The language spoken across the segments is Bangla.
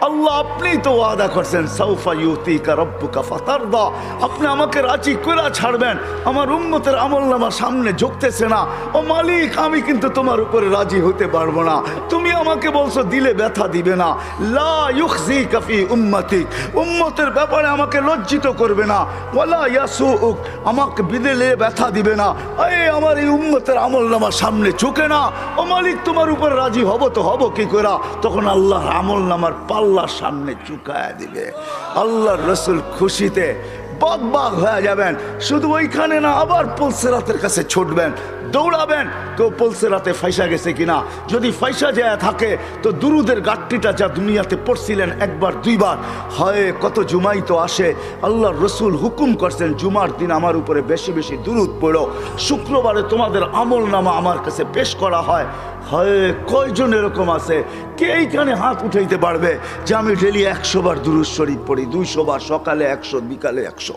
আল্লাহ আপনি তো ওয়াদা করছেন সাউফা ইউতিকা রাব্বুকা ফাতারদা, আপনি আমাকে রাজি করে ছাড়বেন। আমার উম্মতের আমলনামা সামনে ঝুঁকতেছে না। ও মালিক, আমি কিন্তু তোমার উপরে রাজি হতে পারবো না। তুমি আমাকে বলছো দিলে ব্যথা দিবে না। লা ইউখজিকা ফি উম্মতিক, উম্মতের ব্যাপারে আমাকে লজ্জিত করবে না। ওয়ালা ইয়াসুউক, আমাকে বিদেলে ব্যথা দিবে না। আমার এই উম্মতের আমলনামা সামনে ঝুঁকে না। ও মালিক, তোমার উপর রাজি হব তো হব কি করে? তখন আল্লাহর আমলনামার পাল্লার সামনে ঝুঁকায় দিবে। আল্লাহর রসুল খুশিতে বাগ বাগ হয়ে যাবেন। শুধু ওইখানে না, আবার পুলসিরাতের কাছে ছুটবেন, দৌড়াবেন কেউ পুলসিরাতে ফাইসা গেছে কিনা। যদি ফাইসা যায় থাকে তো দুরুদের গাট্টিটা যা দুনিয়াতে পড়ছিলেন একবার দুইবার, হয় কত জুমাই তো আসে। আল্লাহর রসুল হুকুম করছেন জুমার দিন আমার উপরে বেশি বেশি দুরুদ পড়ো। শুক্রবারে তোমাদের আমল নামা আমার কাছে পেশ করা হয়। হয় কয়জন এরকম আছে কে এইখানে হাত উঠাইতে পারবে যে আমি ডেলি 100 বার দুরুদ শরীফ পড়ি, 200 বার, সকালে 100, বিকালে 100?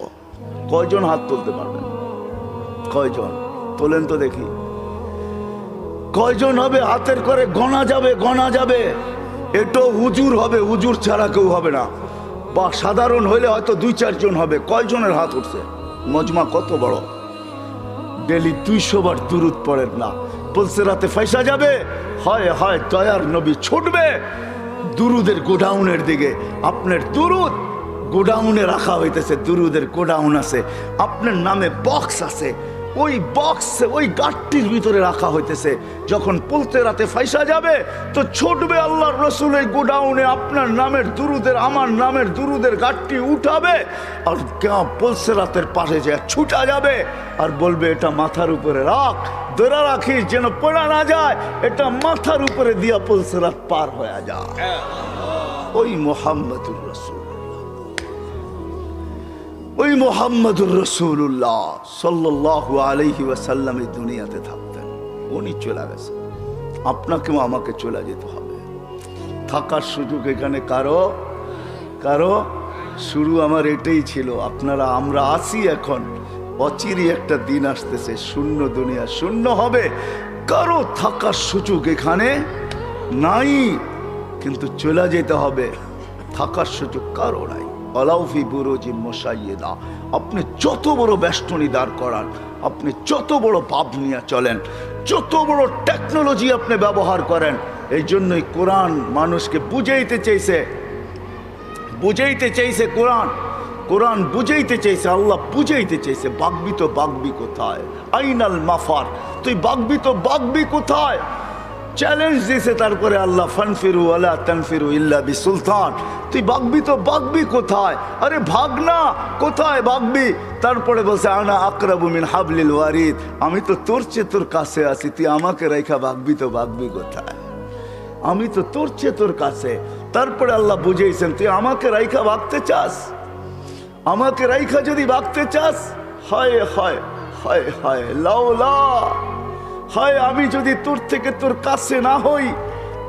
কয়জন হাত তুলতে পারবেন? কয়জন তোলেন তো দেখি। কয়জন হবে? হাতের করে গণা যাবে, গণা যাবে। এটাও হুজুর হবে, হুজুর ছাড়া কেউ হবে না। বা সাধারণ হইলে হয়তো 2-4 জন হবে। কয়জনের হাত উঠছে? মজমা কত বড়! ডেলি 200 বার দুরুদ পড়েন না, পুলসিরাতে ফাইসা যাবে। হয় হয় দয়ার নবী ছুটবে দুরুদের গোডাউনের দিকে। আপনার দুরুদ গোডাউনে রাখা হইতেছে, দুরুদের গোডাউন আছে, আপনার নামে বক্স আছে, ওই বক্সে ওই গাটটির ভিতরে রাখা হইতেছে। যখন পুলসিরাতে ফাইসা যাবে তো ছুটবে আল্লাহর রসুলের গোডাউনে, আপনার নামের দুরুদের, আমার নামের দুরুদের গাটটি উঠাবে, আর পুলসিরাতের পাশে যে ছুটা যাবে আর বলবে এটা মাথার উপরে রাখ, ধরে রাখিস যেন পড়া না যায়, এটা মাথার উপরে দিয়া পুলসিরাত পার হয়ে যায়। ওই মুহাম্মদুর রাসূল, ওই মুহাম্মদুর রাসূলুল্লাহ সাল্লাল্লাহু আলাইহি ওয়াসাল্লাম এই দুনিয়াতে থাকতেন। উনি চলে গেছেন, আপনাকেও আমাকে চলে যেতে হবে। থাকার সুযোগ এখানে কারো কারো শুরু আমার এটাই ছিল। আপনারা আমরা আসি এখন, অচিরই একটা দিন আসতেছে শূন্য দুনিয়া শূন্য হবে। কারো থাকার সুযোগ এখানে নাই, কিন্তু চলে যেতে হবে। থাকার সুযোগ কারো নাই। আলাউফি বুরুজি মুশাইয়্যিদা, আপনি যত বড় বেষ্টনী দাঁড় করান, আপনি যত বড় পাপ নিয়ে চলেন, যত বড় টেকনোলজি আপনি ব্যবহার করেন, এই জন্যই কোরআন মানুষকে বুঝাইতে চাইছে কোরআন, কোরআন বুঝাইতে চাইছে, আল্লাহ বুঝাইতে চাইছে বাগবি তো বাগবি কোথায়, আইনাল মাফার, তুই বাগবি তো বাগবি কোথায়। চ্যালেঞ্জ দিয়েছে তারপরে আল্লাহ, ফানফিরু ওয়ালা তানফিরু ইল্লা বিসুলতান, তুই বাগবি তো বাগবি কোথায়? আরে ভাগ না, কোথায় বাগবি? তারপরে বলছে আনা আকরাবু মিন হাবলিল ওয়ারিদ, আমি তো তোর চেয়ে তোর কাছে আছি, তুই আমাকে রেখা বাগবি তো বাগবি কোথায়? আমি তো তোর চেয়ে তোর কাছে। তারপরে আল্লাহ বুঝাইছেন তুই আমাকে রাইখা ভাগতে চাস, আমাকে রাইখা যদি ভাগতে চাস, হায় হায় হায় হায় লাউলা, হায় আমি যদি তোর থেকে তোর কাছে না হই,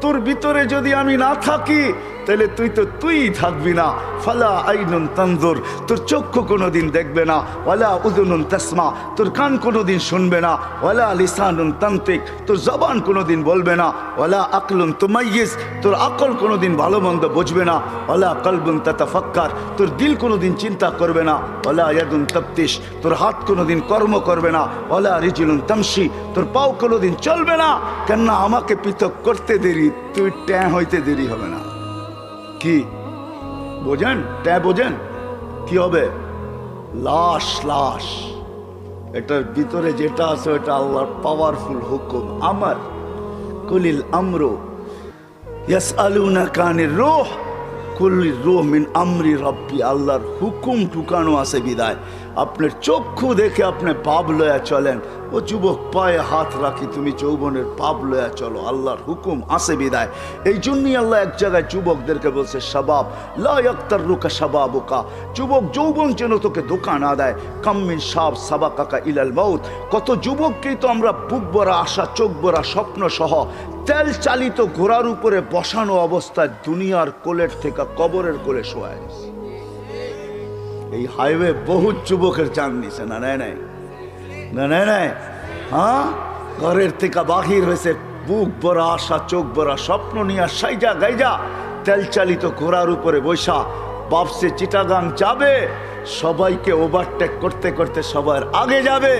তোর ভিতরে যদি আমি না থাকি, তাহলে তুই তো তুই থাকবি না। ফালা আইনুন তানজুর, তোর চক্ষু কোনোদিন দেখবে না। ওয়ালা উযুনুন তাসমা, তোর কান কোনোদিন শুনবে না। ওয়ালা লিসানুন তানতিক, তোর জবান কোনোদিন বলবে না। ওয়ালা আকলুন তুমাইয়িজ, তোর আকল কোনোদিন ভালো মন্দ বুঝবে না। ওয়ালা কলবুন তাতাফাক্কার, তোর দিল কোনোদিন চিন্তা করবে না। ওয়ালা ইয়াদুন তাফতিশ, তোর হাত কোনোদিন কর্ম করবে না। ওয়ালা রিজলুন তামশি, তোর পাও কোনোদিন চলবে না। কেননা আমাকে পৃথক করতে দেরি, তুই ট্যাঁ হইতে দেরি হবে না। কি বোঝেন? ট্যাঁ বোঝেন? কি হবে? লাশ, লাশ। এটার ভিতরে যেটা আছে ওটা আল্লাহর পাওয়ারফুল হুকুম। আমার কুলিল আমরু ইয়াসআলুনাকা আনির রূহ কুলির রূহ মিন আমরি রাব্বি, আল্লাহর হুকুম ঢুকানো আছে বিদায় আপনার চক্ষু দেখে আপনি পাপ লয়া চলেন। ও যুবক, পায়ে হাত রাখি, তুমি যৌবনের পাপ লয়া চলো, আল্লাহর হুকুম আছে বিদায়। এই জন্যই আল্লাহ এক জায়গায় যুবকদেরকে বলছে শাবাব লা ইয়াক্তাররুকা শাবাবুকা, যুবক যৌবন যেন তোকে ধোঁকা না দেয়। কাম্মিন শাব সাবাকাকা ইলাল মাউত, কত যুবককেই তো আমরা বুক ভরা আশা, চোখ ভরা স্বপ্ন সহ তেল চালিত ঘোড়ার উপরে বসানো অবস্থায় দুনিয়ার কোলের থেকে কবরের কোলে শোয়া গেছে। এই হাইওয়ে বহুত যুবকের জান নিছে না, নেয় নাই না, নেয় নাই। হ্যাঁ, ঘরের থেকে বাহির হয়েছে বুক ভরা আশা, চোখ ভরা স্বপ্ন নিয়ে সাইজা গাইজা তেল চালিত ঘোড়ার উপরে বৈশা বাপসে চিটাগাং যাবে, সবাইকে ওভারটেক করতে করতে সবার আগে যাবে।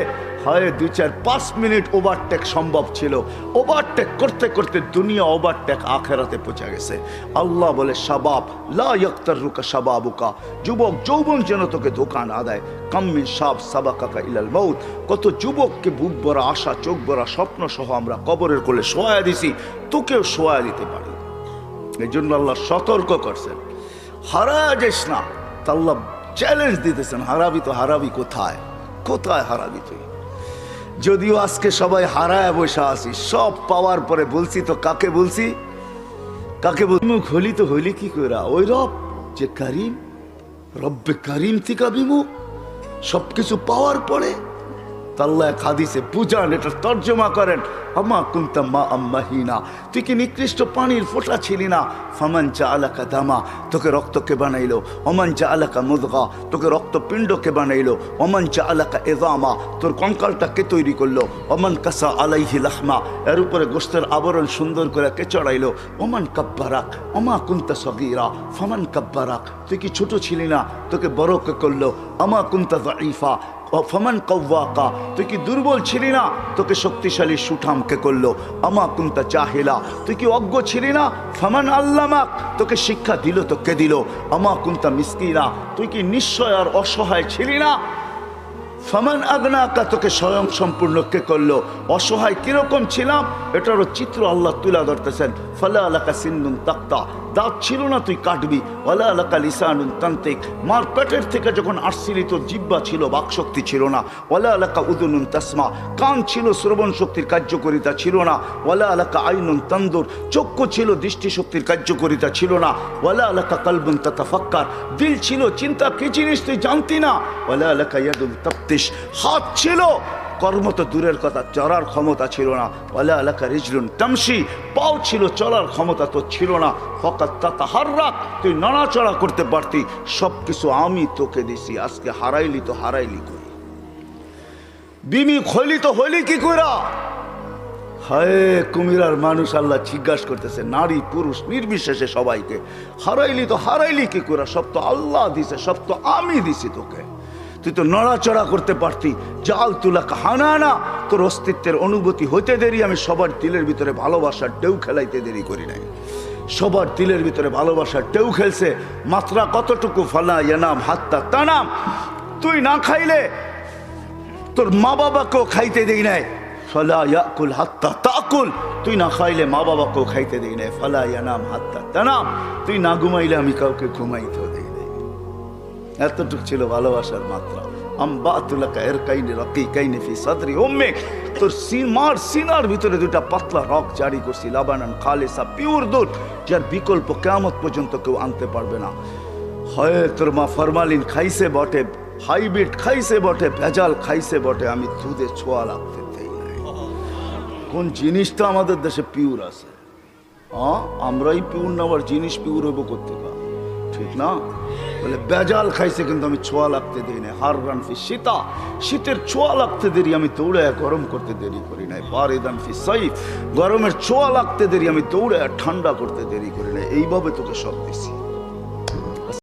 হয় 2-4-5 মিনিট ওভারটেক সম্ভব ছিল, ওভারটেক করতে করতে দুনিয়া ওভারটেক আখেরাতে পৌঁছে গেছে। আল্লাহ বলে শাবাব লা ইয়াক্তারুকা শাবাবুকা, যুবক যৌবন যেন তোকে ধোঁকা না দেয়। কাম্মিন শাব সাবাকাকা ইলাল মাউত, কত যুবককে বুক ভরা আশা চোখ ভরা স্বপ্ন সহ আমরা কবরের কোলে শোয়া দিছি, তোকেও শোয়া দিতে পারি। এই জন্য আল্লাহ সতর্ক করছেন, হারা যাস না। আল্লাহ চ্যালেঞ্জ দিতেছেন, হারাবি তো হারাবি কোথায়, কোথায় হারাবি তুই? যদিও আজকে সবাই হারায় বসে আসি, সব পাওয়ার পরে বলছি তো কাকে বলছি, কাকে বিমুখ হলি তো হইলি কি করে? ওই রব যে করিম, রব্বে করিম থেকে বিমুখ সবকিছু পাওয়ার পরে। আল্লাহ এক হাদিসে বুঝান, এটা তর্জমা করেন, আমা কুনতা মা আম্মাহিনা, তুই কি নিকৃষ্ট পানির ফোঁটা ছিলি না? ফামান জাআলাকা দামা, তোকে রক্তকে বানাইলো। ওমান জাআলাকা মুদগা, তোকে রক্তপিণ্ডকে বানাইলো। ওমান জাআলাকা ইযামা, তোর কঙ্কালটাকে তৈরি করলো। ওমান কাসা আলাইহি লাহমা, এর উপরে গোশতের আবরণ সুন্দর করে কে চড়াইলো। ওমান কাব্বারাক আমা কুনতা সগীরা ফামান কাব্বারাক, তুই কি ছোট ছিলি না? তোকে বড় কে করলো। আমা কুনতা যায়ীফা ফমান কওয়াকা, তুই কি দুর্বল ছিলি না? তোকে শক্তিশালী সুঠামকে করলো। আমা কুনতা জাহিলা, তুই কি অজ্ঞ ছিলি না? ফমান আল্লামাক, তোকে শিক্ষা দিল তো কে দিল? আমা কুনতা মিসকিনা, তুই কি নিশ্চয় আর অসহায় ছিলি না? ফমান আগনাকা, তোকে স্বয়ং সম্পূর্ণ কে করলো? অসহায় কিরকম ছিলাম এটারও চিত্র আল্লাহ তুলা ধরতেছেন। ফালা আলাকা সিন্নুন তাক্তা, দাঁত ছিল না তুই কাটবি। ওয়ালা আলাকা লিসানুন তান্তিক, মার পেটের থেকে যখন আসছিলি তোর জিহ্বা ছিল, বাকশক্তি ছিল না। ওয়ালা আলাকা উদুনুন তাসমা, কান ছিল শ্রবণ শক্তির কার্যকরিতা ছিল না। ওয়ালা আলাকা আইনুন তানদুর, চক্ষু ছিল দৃষ্টিশক্তির কার্যকরিতা ছিল না। ওয়ালা আলাকা কালবুন তাতাফাক্কার, দিল ছিল চিন্তা কি জিনিস তুই জানতি না। ওয়ালা আলাকা ইয়াদুন তাফতিশ, হাত ছিল, কর্ম তো দূরের কথা, চলার ক্ষমতা ছিল না। ওয়ালা আলাকা রিজলুন তামশি, পাও ছিল, চলার ক্ষমতা তো ছিল না। ফাকাত তাতাহাররাক, তুই নড়াচড়া করতে পারতি। সব কিছু আমি তোকে দিছি, আজকে হারাইলি তো হারাইলি কই? বিমি হইলি তো হইলি কি কইরা? হায় কুমিরার মানুষ আল্লাহ জিজ্ঞাসা করতেছে, নারী পুরুষ নির্বিশেষে সবাইকে, হারাইলি তো হারাইলি কি কইরা? সব তো আল্লাহ দিছে, সব তো আমি দিছি তোকে। তুই তো নড়াচড়া করতে পারতি। জাল তুলা হানানা, তোর অস্তিত্বের অনুভূতি হইতে দেরি আমি সবার দিলের ভিতরে ভালোবাসার ঢেউ খেলাইতে দেরি করি নাই। সবার দিলের ভিতরে ভালোবাসার ঢেউ খেলছে। মাত্রা কতটুকু? ফালা ইয়ানাম হাত্তা তানাম, তুই না খাইলে তোর মা বাবাকেও খাইতে দেই নাই। ফালা ইয়াকুল হাত্তা তাকুল, তুই না খাইলে মা বাবাকেও খাইতে দেই নাই। ফালা ইয়ানাম হাত্তা তানাম, তুই না ঘুমাইলে আমি কাউকে ঘুমাইতেও দেই নাই। এতটুক ছিল ভালোবাসার মাত্রা। আম্বাতুলাকা ইরকাইনি রাকিকাইনি ফি সাদরি উম্মিক, তোর মার সিনার ভিতরে দুটা পাতলা রক জারি করছি। লাবানান খালিসা, পিওর দুধ, যার বিকল্প কিয়ামত পর্যন্ত কেউ আনতে পারবে না। হয় তোর মা ফরমালিন খাইছে বটে, হাইব্রিড খাইছে বটে, ভেজাল খাইছে বটে, আমি দুধে ছোঁয়া লাগতে দেই নাই। কোন জিনিসটা আমাদের দেশে পিওর আছে? হ্যাঁ, আমরাই পিওর না, আবার জিনিস পিওর হইব কোত্থেকে? ঠিক না? বলে বেজাল খাইছে কিন্তু আমি ছোঁয়া লাগতে দেই নাই। হার রানফি শীতা, শীতের ছোঁয়া লাগতে দেরি আমি দৌড়ে গরম করতে দেরি করি নাই। বারিদান ফি সাইফ, গরমের ছোঁয়া লাগতে দেরি আমি দৌড়ে ঠান্ডা করতে দেরি করি নাই। এইভাবে তোকে সব দিছি।